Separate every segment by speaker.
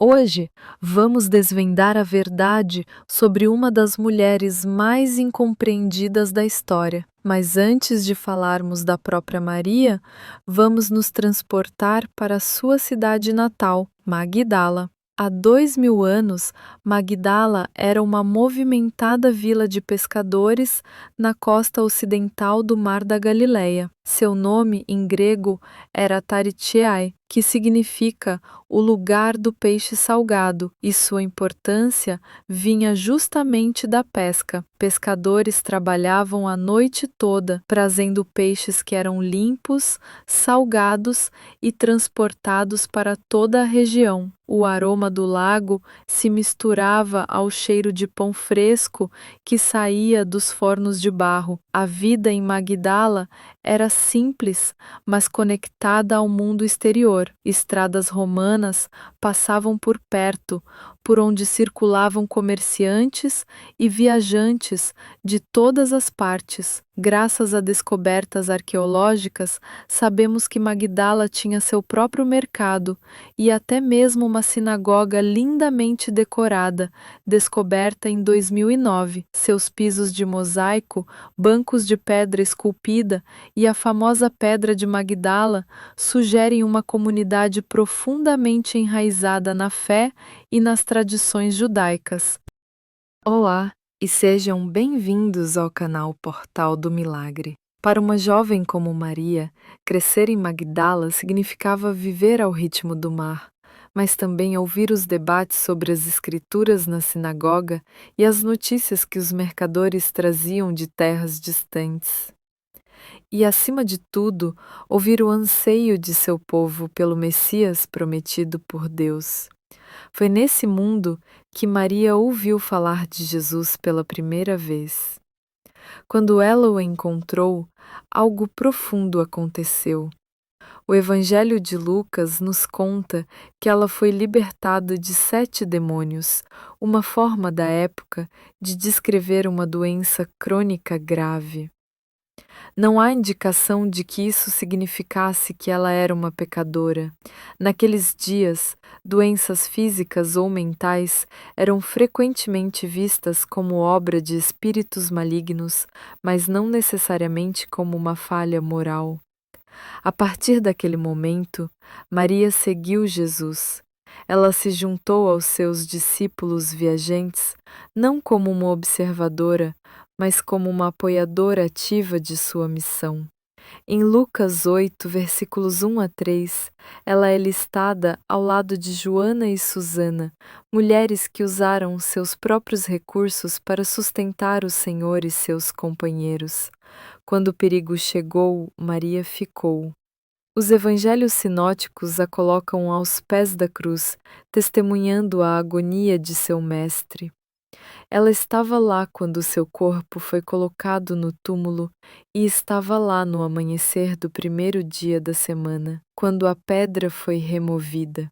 Speaker 1: Hoje, vamos desvendar a verdade sobre uma das mulheres mais incompreendidas da história. Mas antes de falarmos da própria Maria, vamos nos transportar para sua cidade natal, Magdala. Há 2000 anos, Magdala era uma movimentada vila de pescadores na costa ocidental do Mar da Galileia. Seu nome, em grego, era Taritiai, que significa o lugar do peixe salgado, e sua importância vinha justamente da pesca. Pescadores trabalhavam a noite toda, trazendo peixes que eram limpos, salgados e transportados para toda a região. O aroma do lago se misturava ao cheiro de pão fresco que saía dos fornos de barro. A vida em Magdala era simples, mas conectada ao mundo exterior. Estradas romanas passavam por perto, por onde circulavam comerciantes e viajantes de todas as partes. Graças a descobertas arqueológicas, sabemos que Magdala tinha seu próprio mercado e até mesmo uma sinagoga lindamente decorada, descoberta em 2009. Seus pisos de mosaico, bancos de pedra esculpida e a famosa Pedra de Magdala sugerem uma comunidade profundamente enraizada na fé e nas tradições judaicas. Olá, e sejam bem-vindos ao canal Portal do Milagre. Para uma jovem como Maria, crescer em Magdala significava viver ao ritmo do mar, mas também ouvir os debates sobre as escrituras na sinagoga e as notícias que os mercadores traziam de terras distantes. E, acima de tudo, ouvir o anseio de seu povo pelo Messias prometido por Deus. Foi nesse mundo que Maria ouviu falar de Jesus pela primeira vez. Quando ela o encontrou, algo profundo aconteceu. O Evangelho de Lucas nos conta que ela foi libertada de 7 demônios, uma forma da época de descrever uma doença crônica grave. Não há indicação de que isso significasse que ela era uma pecadora. Naqueles dias, doenças físicas ou mentais eram frequentemente vistas como obra de espíritos malignos, mas não necessariamente como uma falha moral. A partir daquele momento, Maria seguiu Jesus. Ela se juntou aos seus discípulos viajantes, não como uma observadora, mas como uma apoiadora ativa de sua missão. Em Lucas 8, versículos 1 a 3, ela é listada ao lado de Joana e Susana, mulheres que usaram seus próprios recursos para sustentar o Senhor e seus companheiros. Quando o perigo chegou, Maria ficou. Os evangelhos sinóticos a colocam aos pés da cruz, testemunhando a agonia de seu mestre. Ela estava lá quando seu corpo foi colocado no túmulo e estava lá no amanhecer do primeiro dia da semana, quando a pedra foi removida.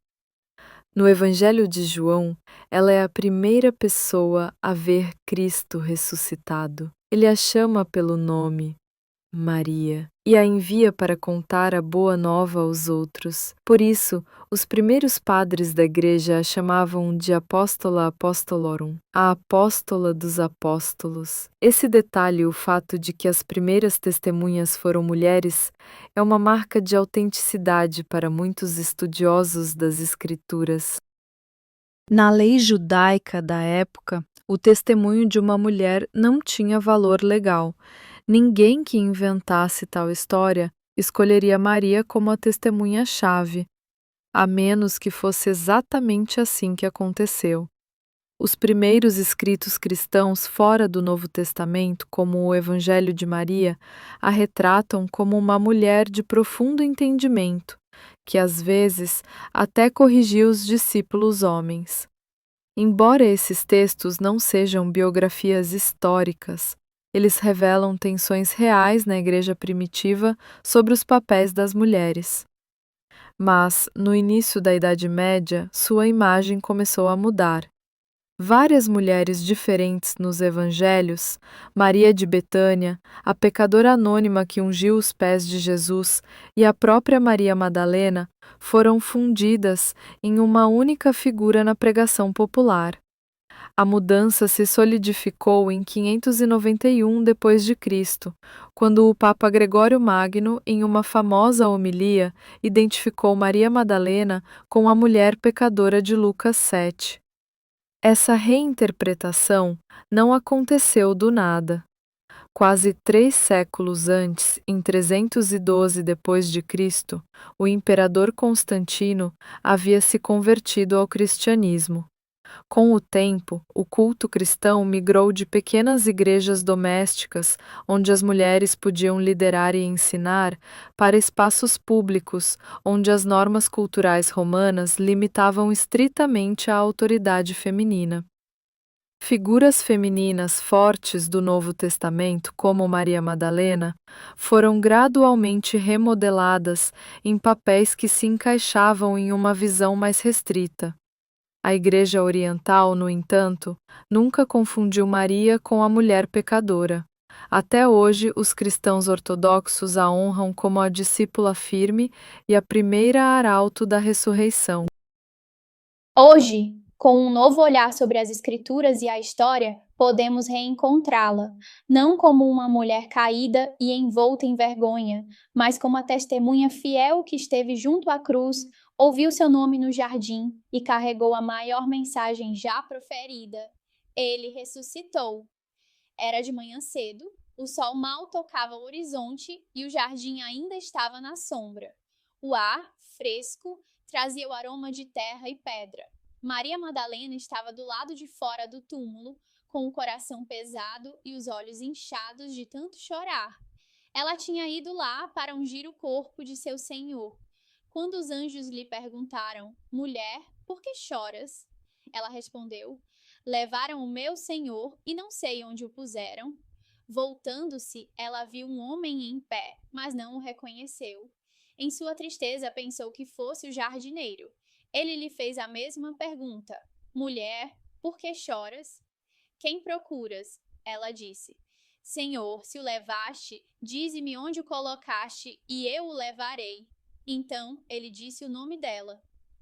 Speaker 1: No Evangelho de João, ela é a primeira pessoa a ver Cristo ressuscitado. Ele a chama pelo nome, Maria, e a envia para contar a boa nova aos outros. Por isso, os primeiros padres da Igreja a chamavam de Apóstola Apostolorum, a apóstola dos apóstolos. Esse detalhe, o fato de que as primeiras testemunhas foram mulheres, é uma marca de autenticidade para muitos estudiosos das Escrituras. Na lei judaica da época, o testemunho de uma mulher não tinha valor legal. Ninguém que inventasse tal história escolheria Maria como a testemunha-chave, a menos que fosse exatamente assim que aconteceu. Os primeiros escritos cristãos fora do Novo Testamento, como o Evangelho de Maria, a retratam como uma mulher de profundo entendimento, que às vezes até corrigia os discípulos homens. Embora esses textos não sejam biografias históricas, eles revelam tensões reais na Igreja primitiva sobre os papéis das mulheres. Mas, no início da Idade Média, sua imagem começou a mudar. Várias mulheres diferentes nos evangelhos, Maria de Betânia, a pecadora anônima que ungiu os pés de Jesus e a própria Maria Madalena, foram fundidas em uma única figura na pregação popular. A mudança se solidificou em 591 d.C., quando o Papa Gregório Magno, em uma famosa homilia, identificou Maria Madalena com a mulher pecadora de Lucas 7. Essa reinterpretação não aconteceu do nada. Quase 3 séculos antes, em 312 d.C., o imperador Constantino havia se convertido ao cristianismo. Com o tempo, o culto cristão migrou de pequenas igrejas domésticas, onde as mulheres podiam liderar e ensinar, para espaços públicos, onde as normas culturais romanas limitavam estritamente a autoridade feminina. Figuras femininas fortes do Novo Testamento, como Maria Madalena, foram gradualmente remodeladas em papéis que se encaixavam em uma visão mais restrita. A Igreja Oriental, no entanto, nunca confundiu Maria com a mulher pecadora. Até hoje, os cristãos ortodoxos a honram como a discípula firme e a primeira arauto da ressurreição.
Speaker 2: Hoje, com um novo olhar sobre as Escrituras e a história, podemos reencontrá-la, não como uma mulher caída e envolta em vergonha, mas como a testemunha fiel que esteve junto à cruz, ouviu seu nome no jardim e carregou a maior mensagem já proferida. Ele ressuscitou. Era de manhã cedo, o sol mal tocava o horizonte e o jardim ainda estava na sombra. O ar, fresco, trazia o aroma de terra e pedra. Maria Madalena estava do lado de fora do túmulo, com o coração pesado e os olhos inchados de tanto chorar. Ela tinha ido lá para ungir o corpo de seu Senhor. Quando os anjos lhe perguntaram: Mulher, por que choras? Ela respondeu: Levaram o meu Senhor e não sei onde o puseram. Voltando-se, ela viu um homem em pé, mas não o reconheceu. Em sua tristeza, pensou que fosse o jardineiro. Ele lhe fez a mesma pergunta: Mulher, por que choras? Quem procuras? Ela disse: Senhor, se o levaste, dize-me onde o colocaste e eu o levarei. Então ele disse o nome dela: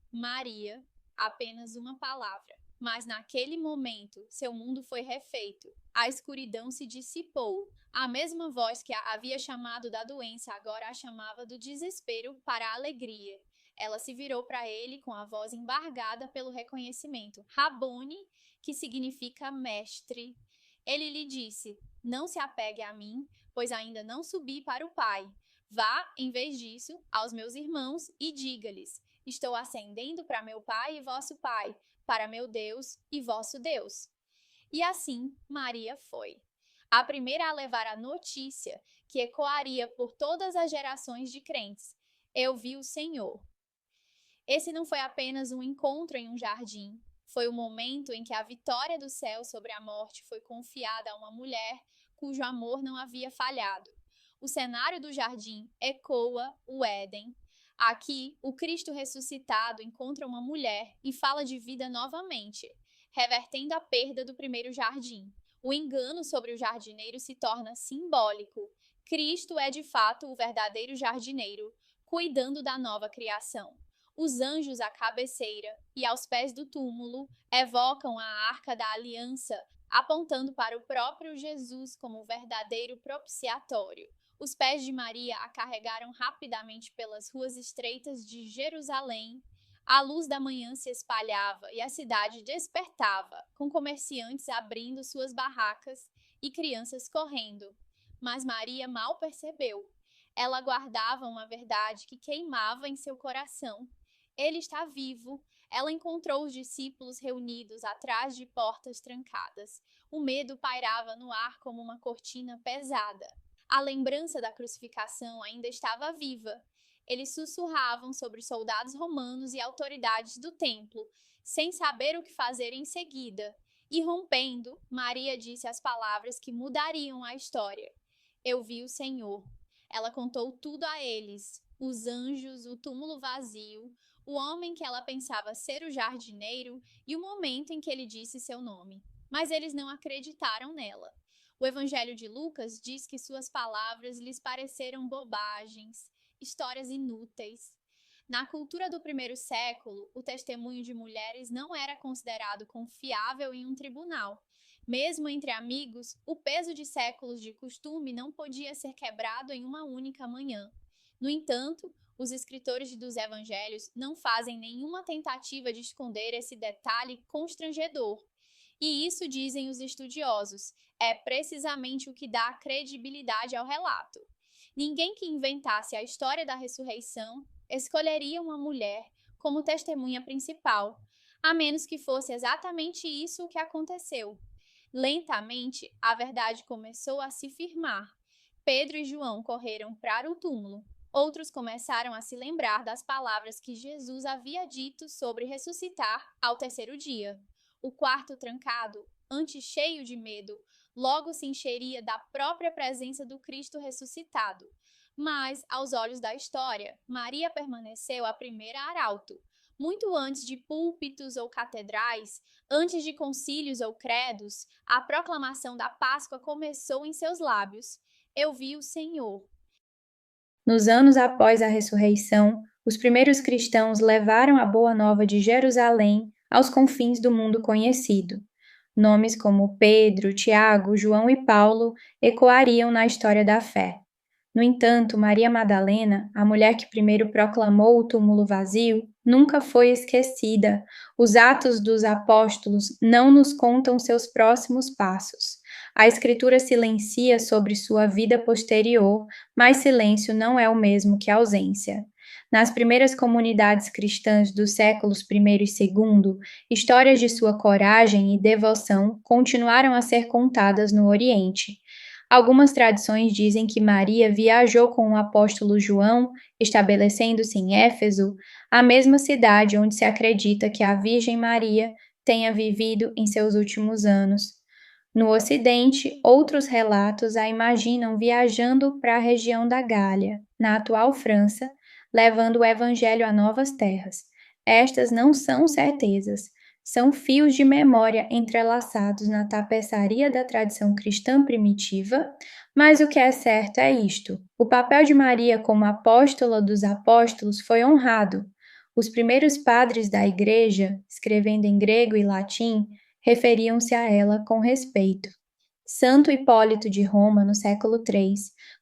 Speaker 2: Maria, apenas uma palavra. Mas naquele momento, seu mundo foi refeito. A escuridão se dissipou. A mesma voz que a havia chamado da doença agora a chamava do desespero para a alegria. Ela se virou para ele com a voz embargada pelo reconhecimento. Rabone, que significa mestre. Ele lhe disse: Não se apegue a mim, pois ainda não subi para o Pai. Vá, em vez disso, aos meus irmãos e diga-lhes: Estou ascendendo para meu Pai e vosso Pai, para meu Deus e vosso Deus. E assim Maria foi. A primeira a levar a notícia que ecoaria por todas as gerações de crentes: Eu vi o Senhor. Esse não foi apenas um encontro em um jardim. Foi o momento em que a vitória do céu sobre a morte foi confiada a uma mulher cujo amor não havia falhado. O cenário do jardim ecoa o Éden. Aqui, o Cristo ressuscitado encontra uma mulher e fala de vida novamente, revertendo a perda do primeiro jardim. O engano sobre o jardineiro se torna simbólico. Cristo é de fato o verdadeiro jardineiro, cuidando da nova criação. Os anjos à cabeceira e aos pés do túmulo evocam a Arca da Aliança, apontando para o próprio Jesus como o verdadeiro propiciatório. Os pés de Maria a carregaram rapidamente pelas ruas estreitas de Jerusalém. A luz da manhã se espalhava e a cidade despertava, com comerciantes abrindo suas barracas e crianças correndo. Mas Maria mal percebeu. Ela guardava uma verdade que queimava em seu coração. Ele está vivo. Ela encontrou os discípulos reunidos atrás de portas trancadas. O medo pairava no ar como uma cortina pesada. A lembrança da crucificação ainda estava viva. Eles sussurravam sobre soldados romanos e autoridades do templo, sem saber o que fazer em seguida. E rompendo, Maria disse as palavras que mudariam a história. Eu vi o Senhor. Ela contou tudo a eles: os anjos, o túmulo vazio, o homem que ela pensava ser o jardineiro e o momento em que ele disse seu nome. Mas eles não acreditaram nela. O Evangelho de Lucas diz que suas palavras lhes pareceram bobagens, histórias inúteis. Na cultura do primeiro século, o testemunho de mulheres não era considerado confiável em um tribunal. Mesmo entre amigos, o peso de séculos de costume não podia ser quebrado em uma única manhã. No entanto, os escritores dos evangelhos não fazem nenhuma tentativa de esconder esse detalhe constrangedor. E isso, dizem os estudiosos, é precisamente o que dá credibilidade ao relato. Ninguém que inventasse a história da ressurreição escolheria uma mulher como testemunha principal, a menos que fosse exatamente isso o que aconteceu. Lentamente, a verdade começou a se firmar. Pedro e João correram para o túmulo. Outros começaram a se lembrar das palavras que Jesus havia dito sobre ressuscitar ao terceiro dia. O quarto trancado, antes cheio de medo, logo se encheria da própria presença do Cristo ressuscitado. Mas, aos olhos da história, Maria permaneceu a primeira arauto. Muito antes de púlpitos ou catedrais, antes de concílios ou credos, a proclamação da Páscoa começou em seus lábios. Eu vi o Senhor.
Speaker 3: Nos anos após a ressurreição, os primeiros cristãos levaram a boa nova de Jerusalém aos confins do mundo conhecido. Nomes como Pedro, Tiago, João e Paulo ecoariam na história da fé. No entanto, Maria Madalena, a mulher que primeiro proclamou o túmulo vazio, nunca foi esquecida. Os Atos dos Apóstolos não nos contam seus próximos passos. A Escritura silencia sobre sua vida posterior, mas silêncio não é o mesmo que ausência. Nas primeiras comunidades cristãs dos séculos I e II, histórias de sua coragem e devoção continuaram a ser contadas no Oriente. Algumas tradições dizem que Maria viajou com o apóstolo João, estabelecendo-se em Éfeso, a mesma cidade onde se acredita que a Virgem Maria tenha vivido em seus últimos anos. No Ocidente, outros relatos a imaginam viajando para a região da Gália, na atual França, levando o Evangelho a novas terras. Estas não são certezas, são fios de memória entrelaçados na tapeçaria da tradição cristã primitiva, mas o que é certo é isto: o papel de Maria como apóstola dos apóstolos foi honrado. Os primeiros padres da Igreja, escrevendo em grego e latim, referiam-se a ela com respeito. Santo Hipólito de Roma, no século III,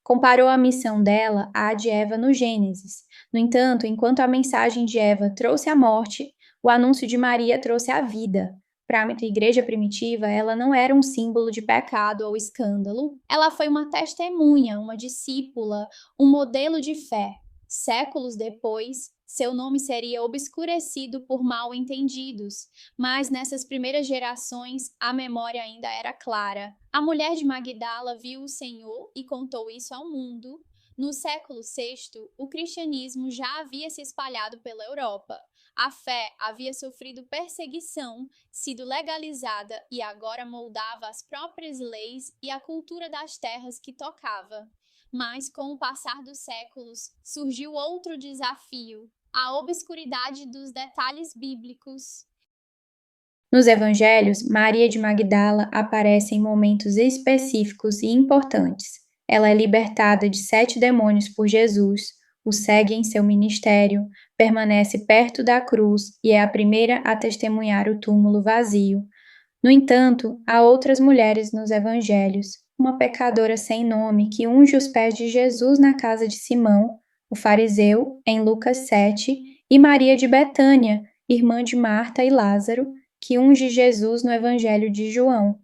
Speaker 3: comparou a missão dela à de Eva no Gênesis. No entanto, enquanto a mensagem de Eva trouxe a morte, o anúncio de Maria trouxe a vida. Para a igreja primitiva, ela não era um símbolo de pecado ou escândalo.
Speaker 2: Ela foi uma testemunha, uma discípula, um modelo de fé. Séculos depois, seu nome seria obscurecido por mal-entendidos, mas nessas primeiras gerações a memória ainda era clara. A mulher de Magdala viu o Senhor e contou isso ao mundo. No século VI, o cristianismo já havia se espalhado pela Europa. A fé havia sofrido perseguição, sido legalizada e agora moldava as próprias leis e a cultura das terras que tocava. Mas, com o passar dos séculos, surgiu outro desafio: a obscuridade dos detalhes bíblicos.
Speaker 3: Nos evangelhos, Maria de Magdala aparece em momentos específicos e importantes. Ela é libertada de 7 demônios por Jesus, o segue em seu ministério, permanece perto da cruz e é a primeira a testemunhar o túmulo vazio. No entanto, há outras mulheres nos evangelhos, uma pecadora sem nome que unge os pés de Jesus na casa de Simão, o fariseu, em Lucas 7, e Maria de Betânia, irmã de Marta e Lázaro, que unge Jesus no Evangelho de João.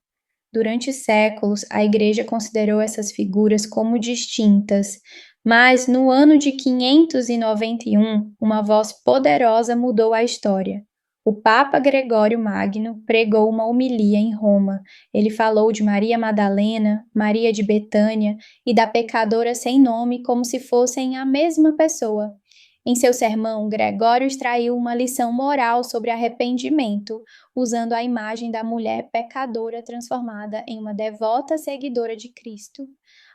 Speaker 3: Durante séculos, a Igreja considerou essas figuras como distintas, mas no ano de 591, uma voz poderosa mudou a história. O Papa Gregório Magno pregou uma homilia em Roma. Ele falou de Maria Madalena, Maria de Betânia e da pecadora sem nome como se fossem a mesma pessoa. Em seu sermão, Gregório extraiu uma lição moral sobre arrependimento, usando a imagem da mulher pecadora transformada em uma devota seguidora de Cristo.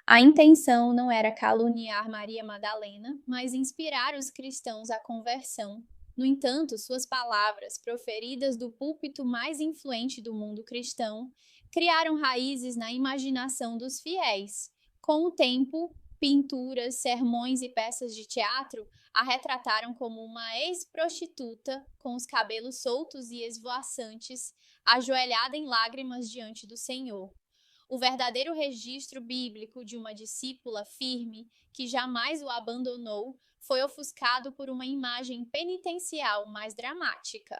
Speaker 3: A intenção não era caluniar Maria Madalena, mas inspirar os cristãos à conversão. No entanto, suas palavras, proferidas do púlpito mais influente do mundo cristão, criaram raízes na imaginação dos fiéis. Com o tempo, pinturas, sermões e peças de teatro
Speaker 2: a retrataram como uma ex-prostituta com os cabelos soltos e esvoaçantes, ajoelhada em lágrimas diante do Senhor. O verdadeiro registro bíblico de uma discípula firme, que jamais o abandonou, foi ofuscado por uma imagem penitencial mais dramática.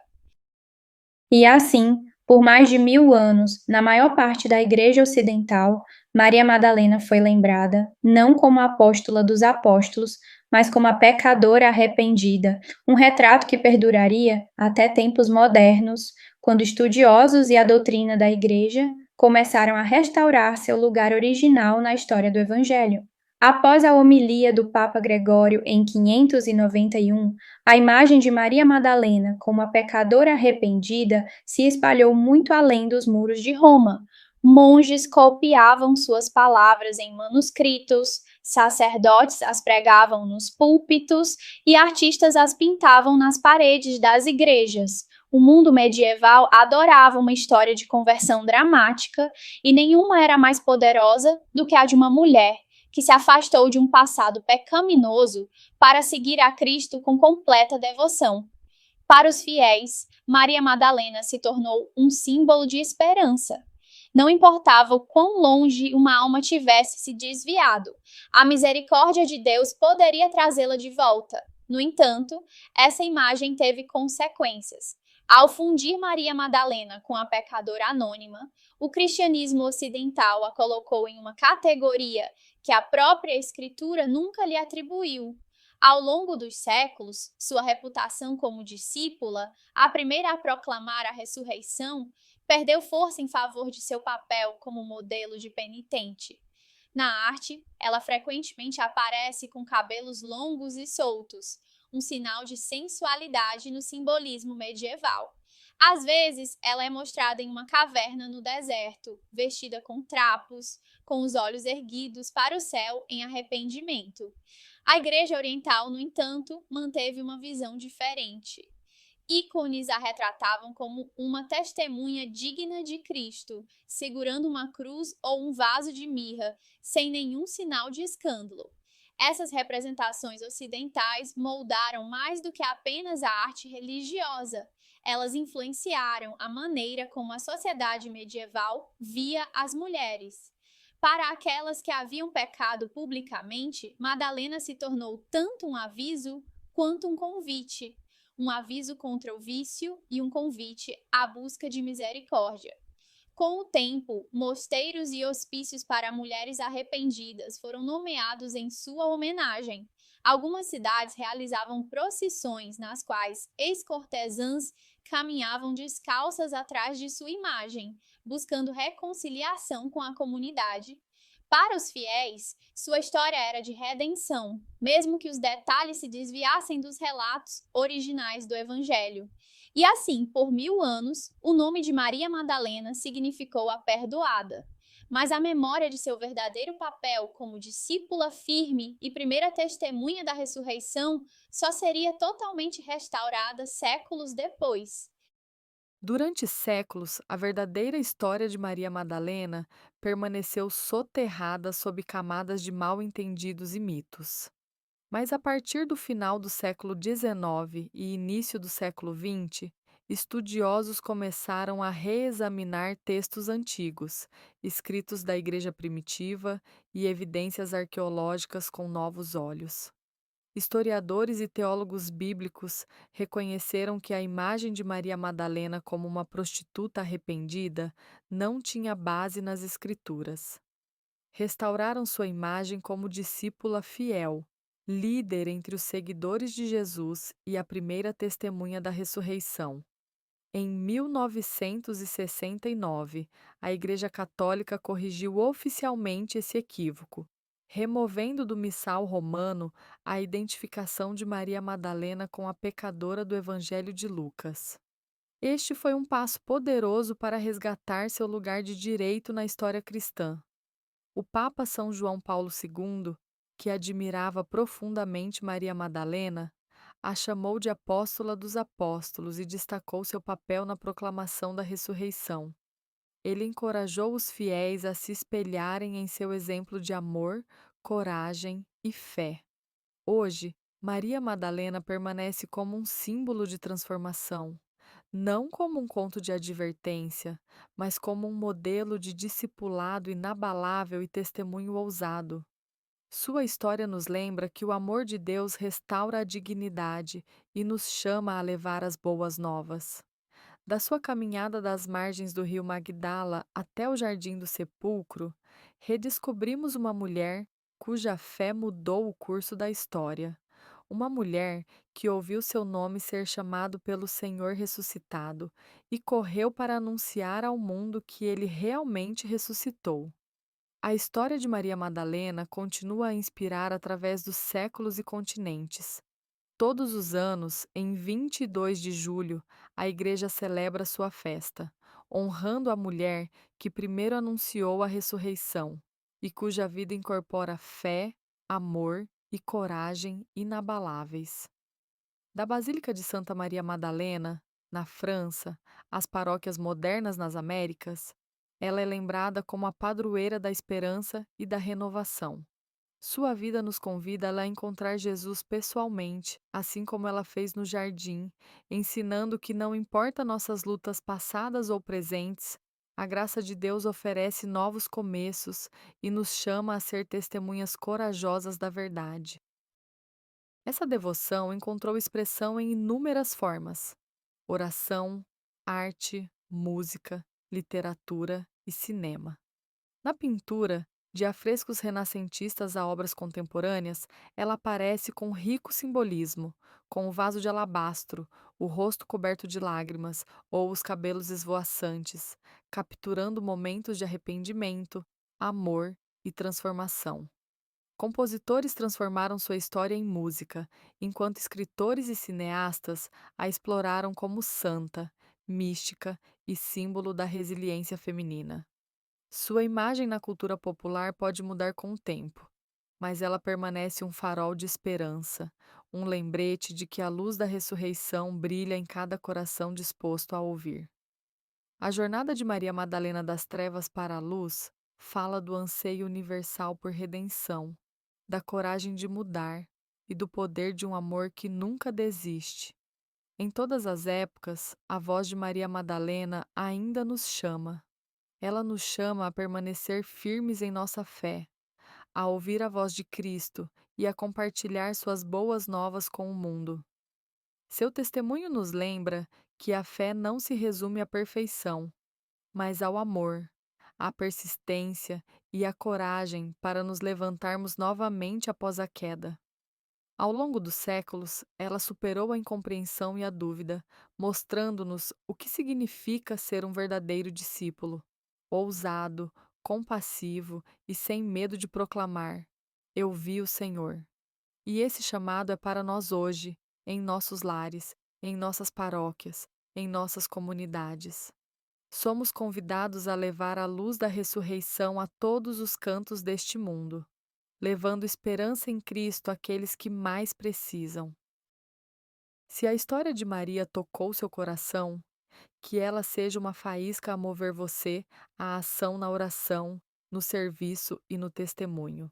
Speaker 3: E assim, por mais de 1000 anos, na maior parte da Igreja Ocidental, Maria Madalena foi lembrada não como a apóstola dos apóstolos, mas como a pecadora arrependida, um retrato que perduraria até tempos modernos, quando estudiosos e a doutrina da Igreja começaram a restaurar seu lugar original na história do Evangelho. Após a homilia do Papa Gregório em 591, a imagem de Maria Madalena como a pecadora arrependida se espalhou muito além dos muros de Roma.
Speaker 2: Monges copiavam suas palavras em manuscritos, sacerdotes as pregavam nos púlpitos e artistas as pintavam nas paredes das igrejas. O mundo medieval adorava uma história de conversão dramática e nenhuma era mais poderosa do que a de uma mulher que se afastou de um passado pecaminoso para seguir a Cristo com completa devoção. Para os fiéis, Maria Madalena se tornou um símbolo de esperança. Não importava o quão longe uma alma tivesse se desviado, a misericórdia de Deus poderia trazê-la de volta. No entanto, essa imagem teve consequências. Ao fundir Maria Madalena com a pecadora anônima, o cristianismo ocidental a colocou em uma categoria que a própria Escritura nunca lhe atribuiu. Ao longo dos séculos, sua reputação como discípula, a primeira a proclamar a ressurreição, perdeu força em favor de seu papel como modelo de penitente. Na arte, ela frequentemente aparece com cabelos longos e soltos, um sinal de sensualidade no simbolismo medieval. Às vezes, ela é mostrada em uma caverna no deserto, vestida com trapos, com os olhos erguidos para o céu em arrependimento. A Igreja Oriental, no entanto, manteve uma visão diferente. Ícones a retratavam como uma testemunha digna de Cristo, segurando uma cruz ou um vaso de mirra, sem nenhum sinal de escândalo. Essas representações ocidentais moldaram mais do que apenas a arte religiosa. Elas influenciaram a maneira como a sociedade medieval via as mulheres. Para aquelas que haviam pecado publicamente, Madalena se tornou tanto um aviso quanto um convite. Um aviso contra o vício e um convite à busca de misericórdia. Com o tempo, mosteiros e hospícios para mulheres arrependidas foram nomeados em sua homenagem. Algumas cidades realizavam procissões nas quais ex-cortesãs caminhavam descalças atrás de sua imagem, buscando reconciliação com a comunidade. Para os fiéis, sua história era de redenção, mesmo que os detalhes se desviassem dos relatos originais do Evangelho. E assim, por 1000 anos, o nome de Maria Madalena significou a perdoada. Mas a memória de seu verdadeiro papel como discípula firme e primeira testemunha da ressurreição só seria totalmente restaurada séculos depois.
Speaker 1: Durante séculos, a verdadeira história de Maria Madalena permaneceu soterrada sob camadas de mal-entendidos e mitos. Mas a partir do final do século XIX e início do século XX, estudiosos começaram a reexaminar textos antigos, escritos da Igreja primitiva e evidências arqueológicas com novos olhos. Historiadores e teólogos bíblicos reconheceram que a imagem de Maria Madalena como uma prostituta arrependida não tinha base nas Escrituras. Restauraram sua imagem como discípula fiel, líder entre os seguidores de Jesus e a primeira testemunha da ressurreição. Em 1969, a Igreja Católica corrigiu oficialmente esse equívoco, removendo do missal romano a identificação de Maria Madalena com a pecadora do Evangelho de Lucas. Este foi um passo poderoso para resgatar seu lugar de direito na história cristã. O Papa São João Paulo II, que admirava profundamente Maria Madalena, a chamou de apóstola dos apóstolos e destacou seu papel na proclamação da ressurreição. Ele encorajou os fiéis a se espelharem em seu exemplo de amor, coragem e fé. Hoje, Maria Madalena permanece como um símbolo de transformação, não como um conto de advertência, mas como um modelo de discipulado inabalável e testemunho ousado. Sua história nos lembra que o amor de Deus restaura a dignidade e nos chama a levar as boas novas. Da sua caminhada das margens do rio Magdala até o Jardim do Sepulcro, redescobrimos uma mulher cuja fé mudou o curso da história. Uma mulher que ouviu seu nome ser chamado pelo Senhor ressuscitado e correu para anunciar ao mundo que ele realmente ressuscitou. A história de Maria Madalena continua a inspirar através dos séculos e continentes. Todos os anos, em 22 de julho, a Igreja celebra sua festa, honrando a mulher que primeiro anunciou a ressurreição e cuja vida incorpora fé, amor e coragem inabaláveis. Da Basílica de Santa Maria Madalena, na França, às paróquias modernas nas Américas, ela é lembrada como a padroeira da esperança e da renovação. Sua vida nos convida a encontrar Jesus pessoalmente, assim como ela fez no jardim, ensinando que não importa nossas lutas passadas ou presentes, a graça de Deus oferece novos começos e nos chama a ser testemunhas corajosas da verdade. Essa devoção encontrou expressão em inúmeras formas: oração, arte, música, literatura e cinema. Na pintura, de afrescos renascentistas a obras contemporâneas, ela aparece com rico simbolismo, com o vaso de alabastro, o rosto coberto de lágrimas ou os cabelos esvoaçantes, capturando momentos de arrependimento, amor e transformação. Compositores transformaram sua história em música, enquanto escritores e cineastas a exploraram como santa, mística e símbolo da resiliência feminina. Sua imagem na cultura popular pode mudar com o tempo, mas ela permanece um farol de esperança, um lembrete de que a luz da ressurreição brilha em cada coração disposto a ouvir. A jornada de Maria Madalena das Trevas para a Luz fala do anseio universal por redenção, da coragem de mudar e do poder de um amor que nunca desiste. Em todas as épocas, a voz de Maria Madalena ainda nos chama. Ela nos chama a permanecer firmes em nossa fé, a ouvir a voz de Cristo e a compartilhar suas boas novas com o mundo. Seu testemunho nos lembra que a fé não se resume à perfeição, mas ao amor, à persistência e à coragem para nos levantarmos novamente após a queda. Ao longo dos séculos, ela superou a incompreensão e a dúvida, mostrando-nos o que significa ser um verdadeiro discípulo, ousado, compassivo e sem medo de proclamar: Eu vi o Senhor. E esse chamado é para nós hoje, em nossos lares, em nossas paróquias, em nossas comunidades. Somos convidados a levar a luz da ressurreição a todos os cantos deste mundo, levando esperança em Cristo àqueles que mais precisam. Se a história de Maria tocou seu coração, que ela seja uma faísca a mover você à ação na oração, no serviço e no testemunho.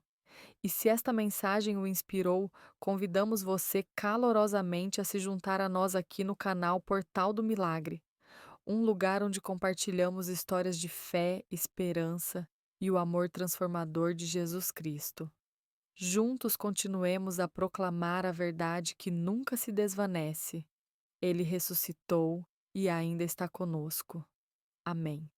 Speaker 1: E se esta mensagem o inspirou, convidamos você calorosamente a se juntar a nós aqui no canal Portal do Milagre, um lugar onde compartilhamos histórias de fé, esperança e o amor transformador de Jesus Cristo. Juntos continuemos a proclamar a verdade que nunca se desvanece. Ele ressuscitou e ainda está conosco. Amém.